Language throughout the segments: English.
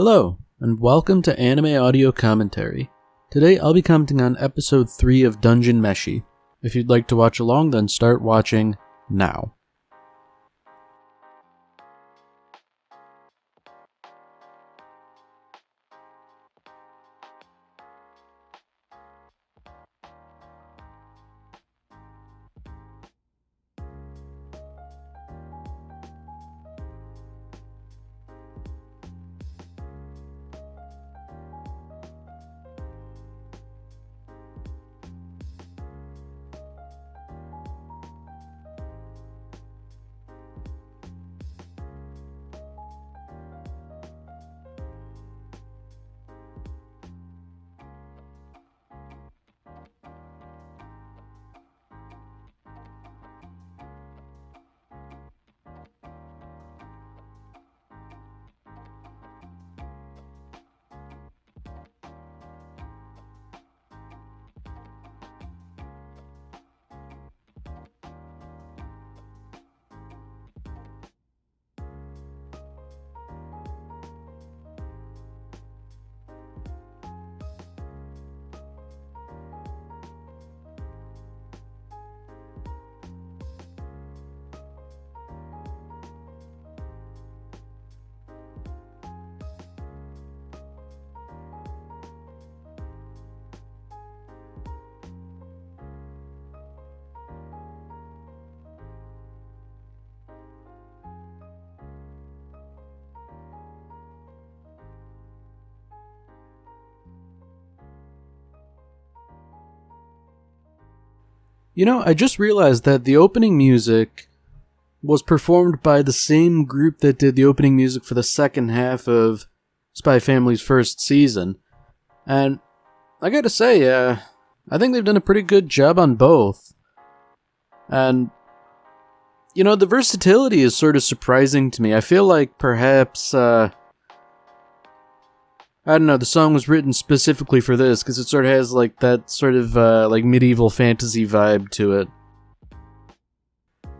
Hello, and welcome to Anime Audio Commentary. Today I'll be commenting on episode 3 of Dungeon Meshi. If you'd like to watch along, then start watching now. I just realized that the opening music was performed by the same group that did the opening music for the second half of Spy Family's first season. And I gotta say, I think they've done a pretty good job on both. And, the versatility is sort of surprising to me. I feel like perhaps, I don't know, the song was written specifically for this, because it sort of has, that sort of, medieval fantasy vibe to it.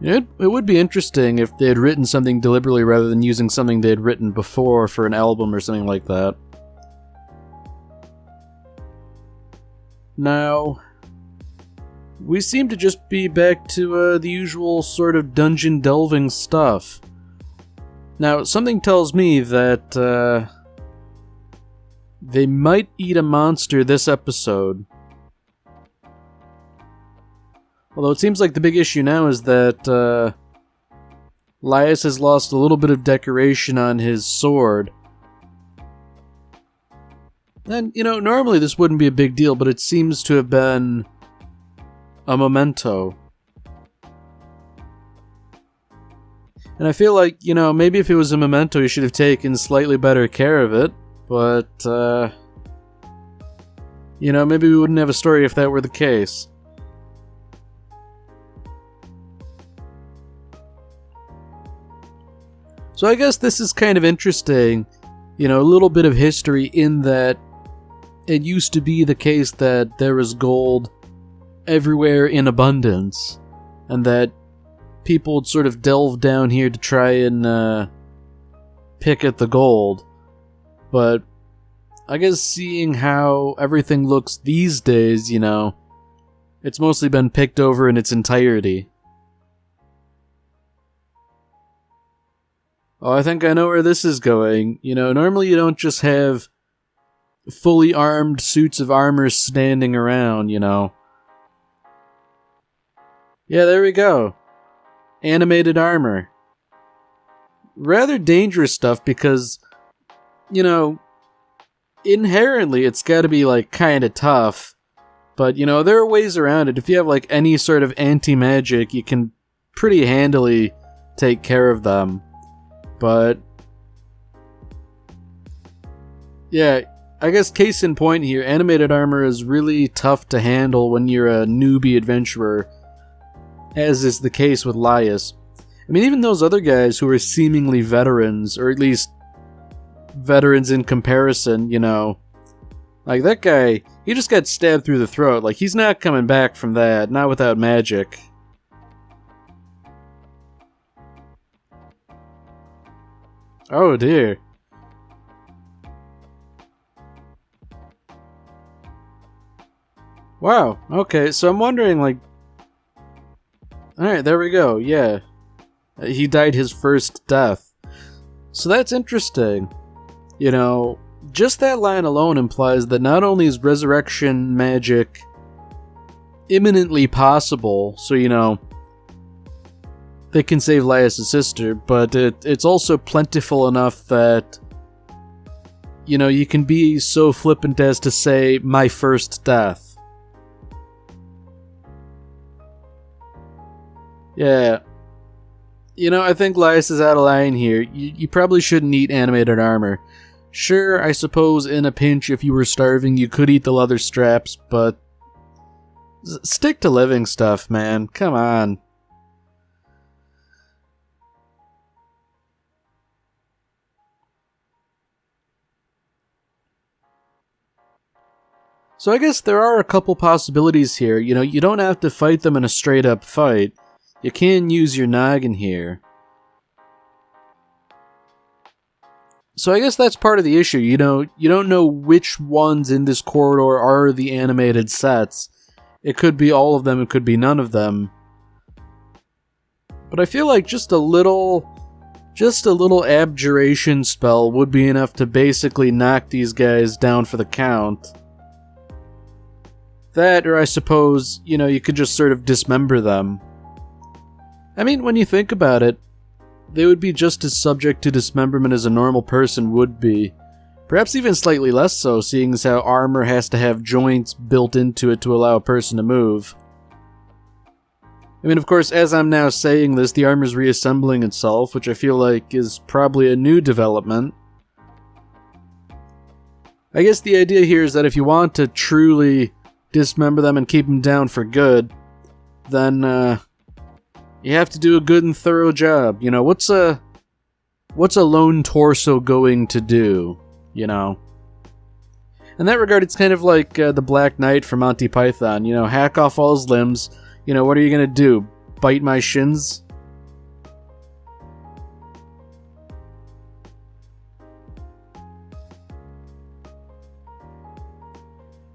It would be interesting if they had written something deliberately rather than using something they had written before for an album or something like that. Now, we seem to just be back to the usual sort of dungeon delving stuff. Now, something tells me that, they might eat a monster this episode. Although it seems like the big issue now is that Laius has lost a little bit of decoration on his sword. And, normally this wouldn't be a big deal, but it seems to have been a memento. And I feel like, maybe if it was a memento, you should have taken slightly better care of it. But, maybe we wouldn't have a story if that were the case. So I guess this is kind of interesting, a little bit of history in that it used to be the case that there was gold everywhere in abundance, and that people would sort of delve down here to try and pick at the gold. But I guess seeing how everything looks these days, it's mostly been picked over in its entirety. Oh, I think I know where this is going. Normally you don't just have fully armed suits of armor standing around, Yeah, there we go. Animated armor. Rather dangerous stuff because, inherently it's gotta be, kinda tough. But, there are ways around it. If you have, any sort of anti-magic, you can pretty handily take care of them. But, yeah, I guess case in point here, animated armor is really tough to handle when you're a newbie adventurer, as is the case with Laius. I mean, even those other guys who are seemingly veterans, or at least veterans in comparison, that guy, he just got stabbed through the throat. He's not coming back from that, not without magic. Oh dear. Wow, okay, so I'm wondering, like... Alright, there we go, yeah. He died his first death. So that's interesting. You know, just that line alone implies that not only is resurrection magic imminently possible, so, you know, they can save Laius' sister, but it's also plentiful enough that, you know, you can be so flippant as to say, my first death. Yeah. You know, I think Laius is out of line here. You probably shouldn't eat animated armor. Sure, I suppose in a pinch if you were starving you could eat the leather straps, but... stick to living stuff, man. Come on. So I guess there are a couple possibilities here. You know, you don't have to fight them in a straight-up fight. You can use your noggin here. So I guess that's part of the issue. You know, you don't know which ones in this corridor are the animated sets. It could be all of them, it could be none of them. But I feel like just a little abjuration spell would be enough to basically knock these guys down for the count. That, or I suppose, you know, you could just sort of dismember them. I mean, when you think about it, they would be just as subject to dismemberment as a normal person would be. Perhaps even slightly less so, seeing as how armor has to have joints built into it to allow a person to move. I mean, of course, as I'm now saying this, the armor's reassembling itself, which I feel like is probably a new development. I guess the idea here is that if you want to truly dismember them and keep them down for good, then you have to do a good and thorough job. You know, what's a lone torso going to do, you know? In that regard, it's kind of like the Black Knight from Monty Python. You know, hack off all his limbs. You know, what are you gonna do? Bite my shins?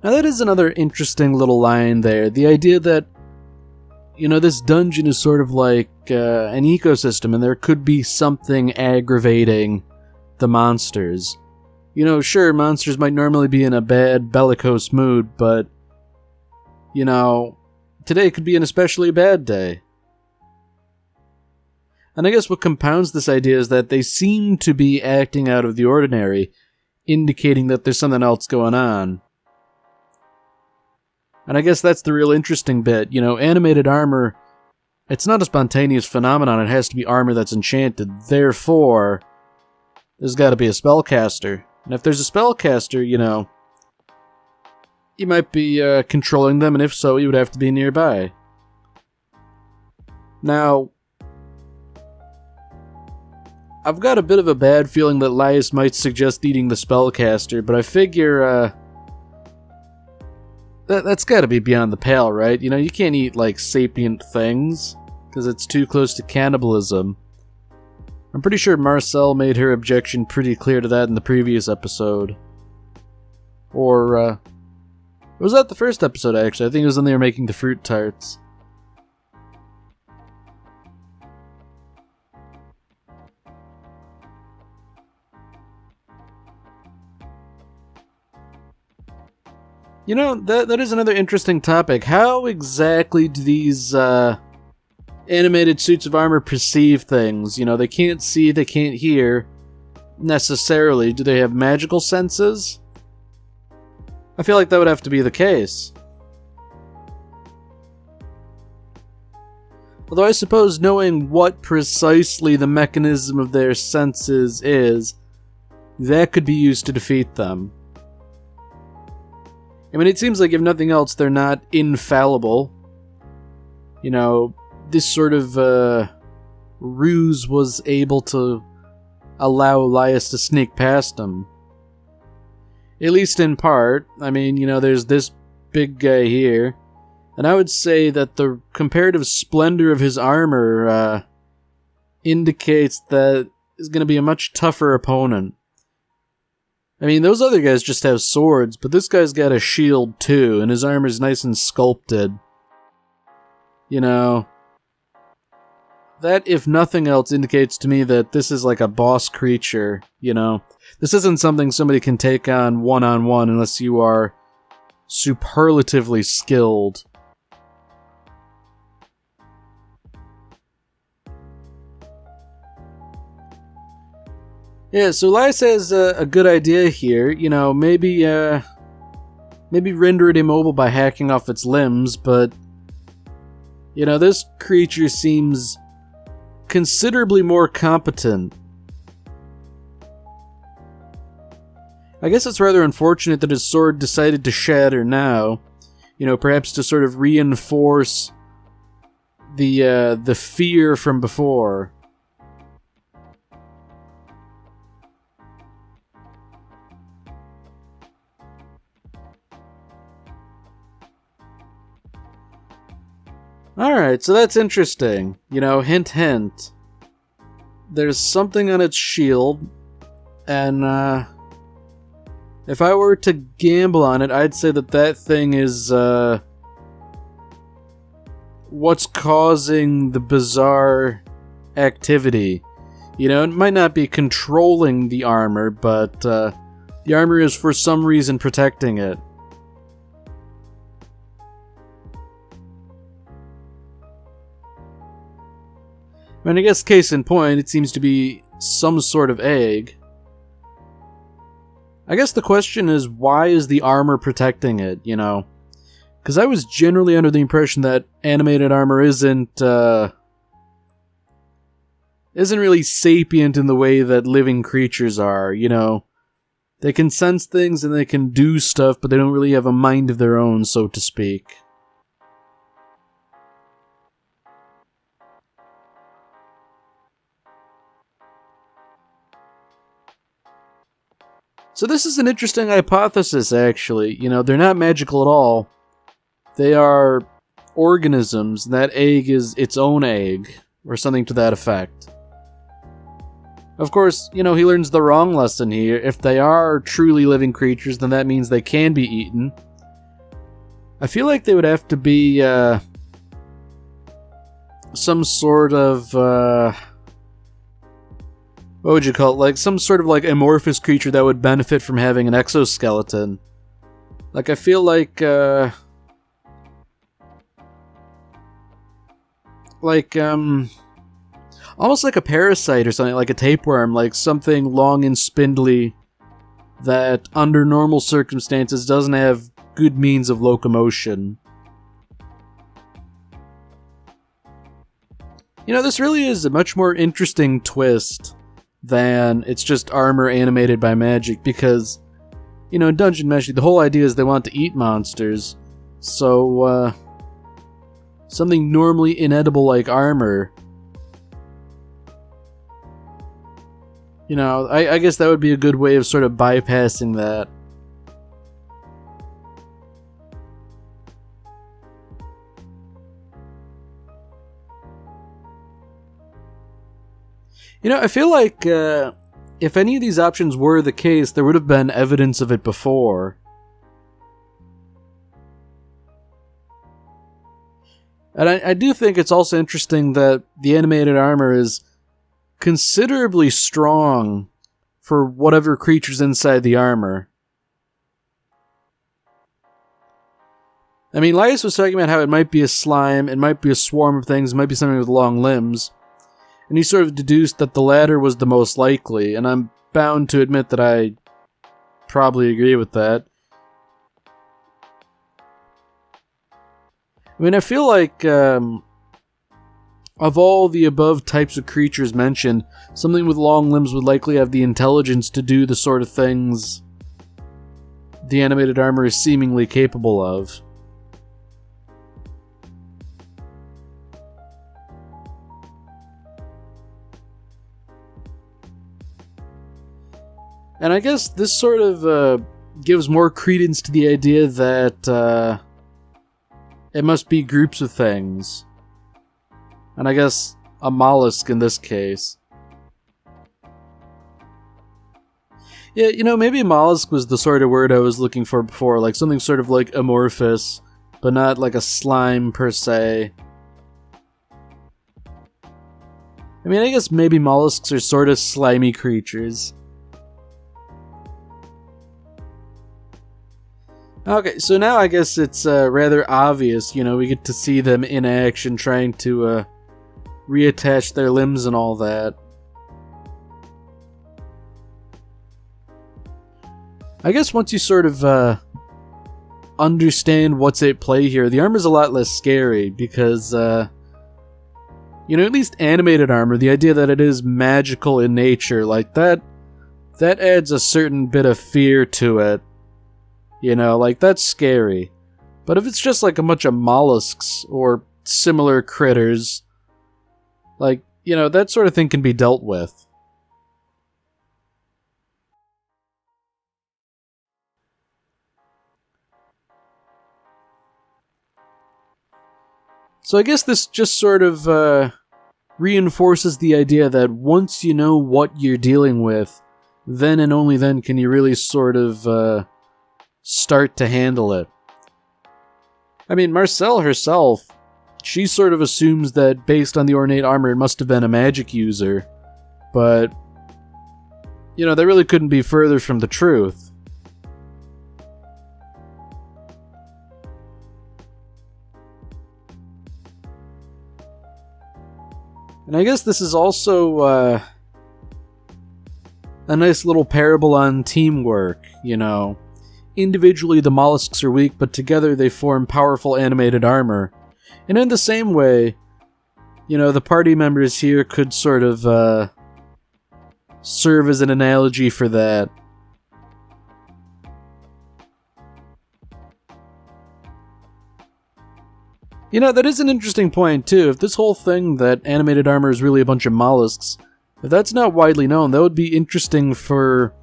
Now that is another interesting little line there. The idea that, you know, this dungeon is sort of like an ecosystem and there could be something aggravating the monsters. You know, sure, monsters might normally be in a bad, bellicose mood, but, you know, today could be an especially bad day. And I guess what compounds this idea is that they seem to be acting out of the ordinary, indicating that there's something else going on. And I guess that's the real interesting bit. You know, animated armor, it's not a spontaneous phenomenon, it has to be armor that's enchanted. Therefore, there's gotta be a spellcaster. And if there's a spellcaster, you know, you might be controlling them, and if so, you would have to be nearby. Now, I've got a bit of a bad feeling that Laius might suggest eating the spellcaster, but I figure, that's gotta be beyond the pale, right? You know, you can't eat, like, sapient things, because it's too close to cannibalism. I'm pretty sure Marcel made her objection pretty clear to that in the previous episode. Or, was that the first episode, actually? I think it was when they were making the fruit tarts. You know, that is another interesting topic. How exactly do these animated suits of armor perceive things? You know, they can't see, they can't hear, necessarily. Do they have magical senses? I feel like that would have to be the case. Although I suppose knowing what precisely the mechanism of their senses is, that could be used to defeat them. I mean, it seems like if nothing else, they're not infallible. You know, this sort of ruse was able to allow Laius to sneak past them. At least in part. I mean, you know, there's this big guy here. And I would say that the comparative splendor of his armor indicates that he's going to be a much tougher opponent. I mean, those other guys just have swords, but this guy's got a shield too, and his armor's nice and sculpted. You know, that, if nothing else, indicates to me that this is like a boss creature, you know? This isn't something somebody can take on one-on-one unless you are superlatively skilled. Yeah, so Elias has a good idea here. You know, maybe render it immobile by hacking off its limbs, but you know, this creature seems considerably more competent. I guess it's rather unfortunate that his sword decided to shatter now. You know, perhaps to sort of reinforce the fear from before. Alright, so that's interesting. You know, hint hint. There's something on its shield, and if I were to gamble on it, I'd say that thing is what's causing the bizarre activity. You know, it might not be controlling the armor, but the armor is for some reason protecting it. I mean, I guess case in point, it seems to be some sort of egg. I guess the question is, why is the armor protecting it, you know? Because I was generally under the impression that animated armor isn't really sapient in the way that living creatures are, you know? They can sense things and they can do stuff, but they don't really have a mind of their own, so to speak. So this is an interesting hypothesis, actually. You know, they're not magical at all. They are organisms. That egg is its own egg, or something to that effect. Of course, you know, he learns the wrong lesson here. If they are truly living creatures, then that means they can be eaten. I feel like they would have to be some sort of what would you call it? Like some sort of like amorphous creature that would benefit from having an exoskeleton. Like I feel like almost like a parasite or something, like a tapeworm, like something long and spindly that under normal circumstances doesn't have good means of locomotion. You know, this really is a much more interesting twist than it's just armor animated by magic, because, you know, in Dungeon Meshi, the whole idea is they want to eat monsters, so, something normally inedible like armor, you know, I guess that would be a good way of sort of bypassing that. You know, I feel like if any of these options were the case, there would have been evidence of it before. And I do think it's also interesting that the animated armor is considerably strong for whatever creature's inside the armor. I mean, Elias was talking about how it might be a slime, it might be a swarm of things, it might be something with long limbs. And he sort of deduced that the latter was the most likely, and I'm bound to admit that I probably agree with that. I mean, I feel like, of all the above types of creatures mentioned, something with long limbs would likely have the intelligence to do the sort of things the animated armor is seemingly capable of. And I guess this sort of gives more credence to the idea that it must be groups of things. And I guess a mollusk in this case. Yeah, maybe mollusk was the sort of word I was looking for before, like something sort of like amorphous, but not like a slime per se. I mean, I guess maybe mollusks are sort of slimy creatures. Okay, so now I guess it's rather obvious, we get to see them in action trying to reattach their limbs and all that. I guess once you sort of understand what's at play here, the armor's a lot less scary because, at least animated armor, the idea that it is magical in nature, like that adds a certain bit of fear to it. Like that's scary. But if it's just like a bunch of mollusks or similar critters, like, that sort of thing can be dealt with. So I guess this just sort of reinforces the idea that once you know what you're dealing with, then and only then can you really sort of start to handle it. I mean, Marcel herself, she sort of assumes that based on the ornate armor, it must have been a magic user, but, that really couldn't be further from the truth. And I guess this is also a nice little parable on teamwork, Individually, the mollusks are weak, but together they form powerful animated armor. And in the same way, the party members here could sort of serve as an analogy for that. That is an interesting point, too. If this whole thing that animated armor is really a bunch of mollusks, if that's not widely known, that would be interesting for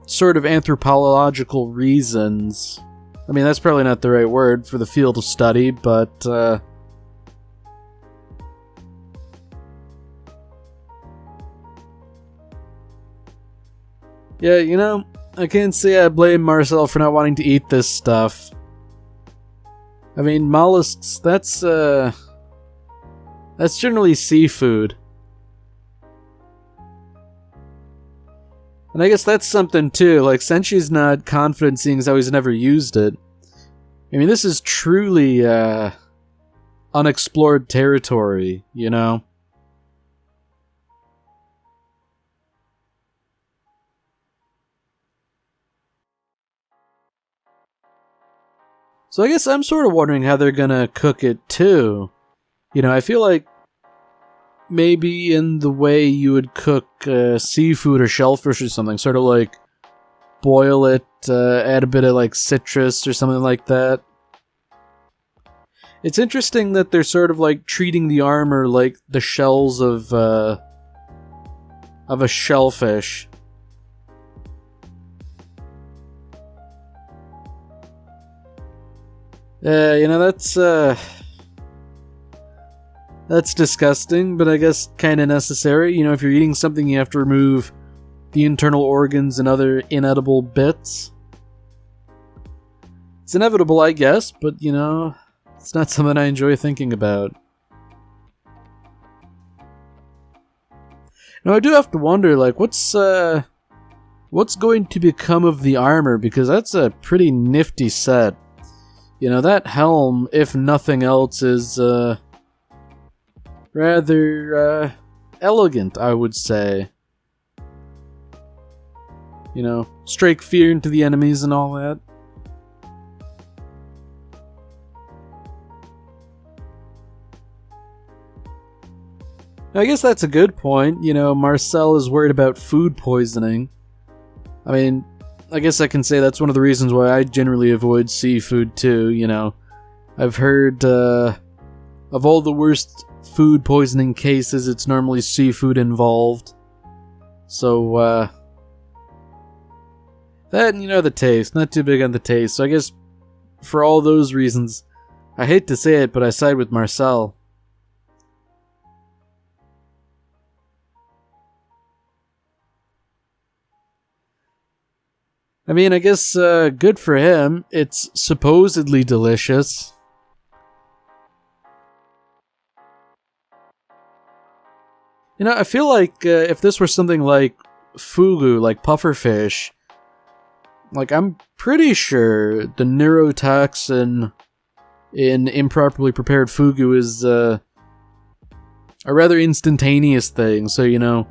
sort of anthropological reasons. I mean, that's probably not the right word for the field of study, but yeah, I can't say I blame Marcel for not wanting to eat this stuff. I mean, mollusks, that's generally seafood. And I guess that's something too, like Senshi's not confident seeing as how he's never used it. I mean, this is truly unexplored territory, So I guess I'm sort of wondering how they're gonna cook it too. I feel like maybe in the way you would cook seafood or shellfish or something, sort of like boil it, add a bit of like citrus or something like that. It's interesting that they're sort of like treating the armor like the shells of a shellfish. That's disgusting, but I guess kind of necessary. If you're eating something, you have to remove the internal organs and other inedible bits. It's inevitable, I guess, but, it's not something I enjoy thinking about. Now, I do have to wonder, like, what's going to become of the armor, because that's a pretty nifty set. That helm, if nothing else, is, rather, elegant, I would say. Strike fear into the enemies and all that. Now, I guess that's a good point. Marcel is worried about food poisoning. I mean, I guess I can say that's one of the reasons why I generally avoid seafood too, I've heard, of all the worst food poisoning cases, it's normally seafood involved. So, that and, the taste. Not too big on the taste. So I guess, for all those reasons, I hate to say it, but I side with Marcel. I mean, I guess good for him. It's supposedly delicious. You know, I feel like if this were something like fugu, like pufferfish, like I'm pretty sure the neurotoxin in improperly prepared fugu is a rather instantaneous thing. So, you know,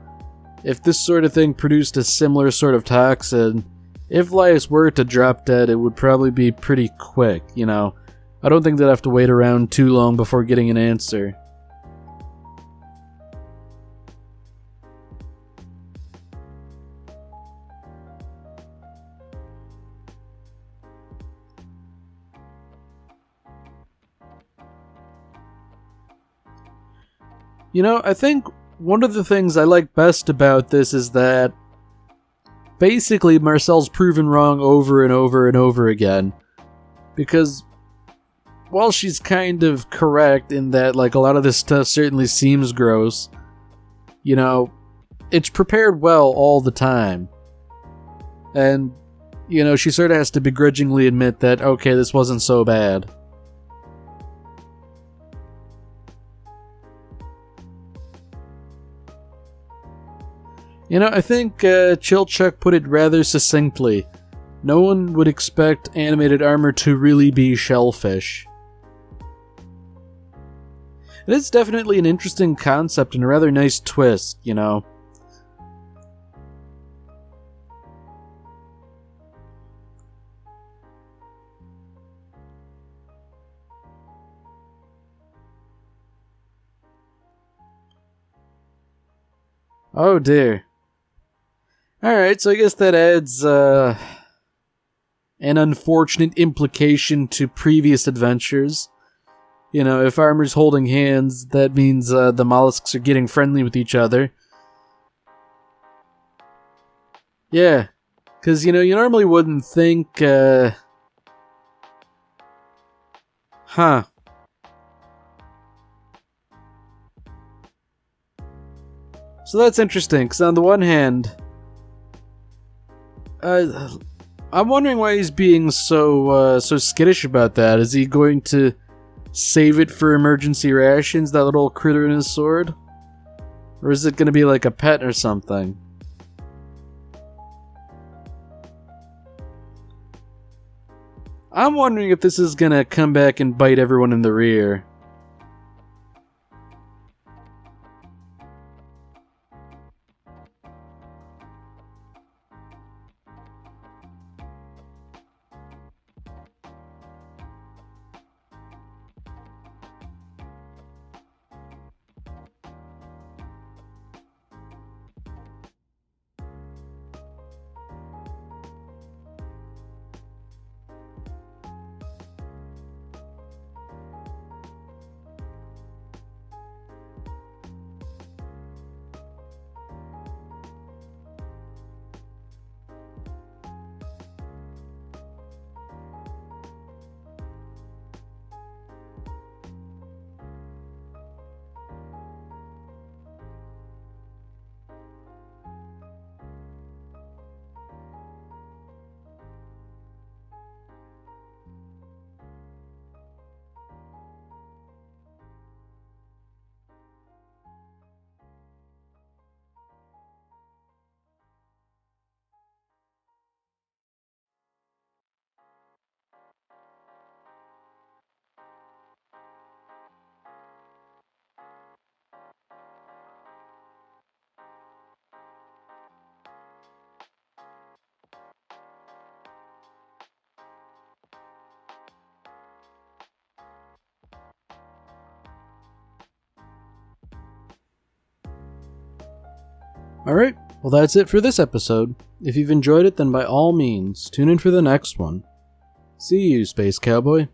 if this sort of thing produced a similar sort of toxin, if Laius were to drop dead, it would probably be pretty quick, you know. I don't think they'd have to wait around too long before getting an answer. You know, I think one of the things I like best about this is that basically Marcel's proven wrong over and over and over again. Because while she's kind of correct in that, like, a lot of this stuff certainly seems gross, you know, it's prepared well all the time. And, you know, she sort of has to begrudgingly admit that, okay, this wasn't so bad. You know, I think Chilchuk put it rather succinctly. No one would expect animated armor to really be shellfish. It is definitely an interesting concept and a rather nice twist, you know. Oh dear. Alright, so I guess that adds an unfortunate implication to previous adventures. You know, if armor's holding hands, that means the mollusks are getting friendly with each other. Yeah, because, you know, you normally wouldn't think, Huh. So that's interesting, because on the one hand, I'm wondering why he's being so skittish about that. Is he going to save it for emergency rations, that little critter in his sword? Or is it going to be like a pet or something? I'm wondering if this is going to come back and bite everyone in the rear. Alright, well that's it for this episode. If you've enjoyed it, then by all means, tune in for the next one. See you, Space Cowboy.